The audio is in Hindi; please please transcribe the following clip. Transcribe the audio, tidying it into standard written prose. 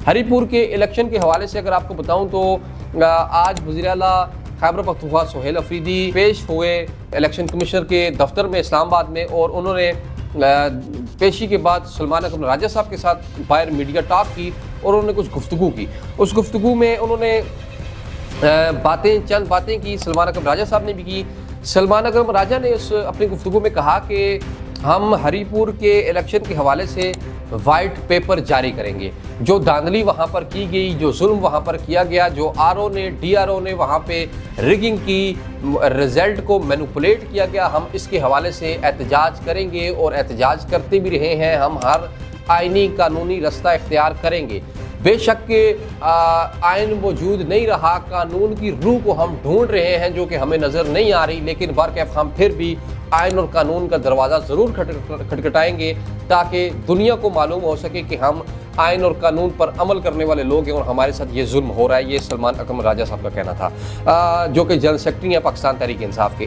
हरीपुर के इलेक्शन के हवाले से अगर आपको बताऊं तो आज वज़ीर आला खैबर पख्तूनख्वा सोहेल अफरीदी पेश हुए इलेक्शन कमिश्नर के दफ्तर में इस्लामाबाद में, और उन्होंने पेशी के बाद सलमान अकरम राजा साहब के साथ बाहर मीडिया टॉक की और उन्होंने कुछ गुफ्तगू की। उस गुफ्तगू में उन्होंने चंद बातें की, सलमान अकरम राजा साहब ने भी की। सलमान अकरम राजा ने उस अपनी गुफ्तगू में कहा कि हम हरीपुर के इलेक्शन के हवाले से वाइट पेपर जारी करेंगे। जो धांधली वहाँ पर की गई, जो जुल्म वहाँ पर किया गया, जो आरओ ने डीआरओ ने वहाँ पे रिगिंग की, रिजल्ट को मैनिपुलेट किया गया, हम इसके हवाले से एहतजाज करेंगे और एहतजाज करते भी रहे हैं। हम हर आइनी कानूनी रास्ता इख्तियार करेंगे। बेशक के आइन मौजूद नहीं रहा, कानून की रूह को हम ढूंढ रहे हैं जो कि हमें नज़र नहीं आ रही, लेकिन बरकैफ हम फिर भी आइन और कानून का दरवाज़ा ज़रूर खटखटाएंगे ताकि दुनिया को मालूम हो सके कि हम आइन और कानून पर अमल करने वाले लोग हैं और हमारे साथ ये जुल्म हो रहा है। ये सलमान अकरम राजा साहब का कहना था, जो कि जनरल सेक्रेटरी हैं पाकिस्तान तहरीक इंसाफ के।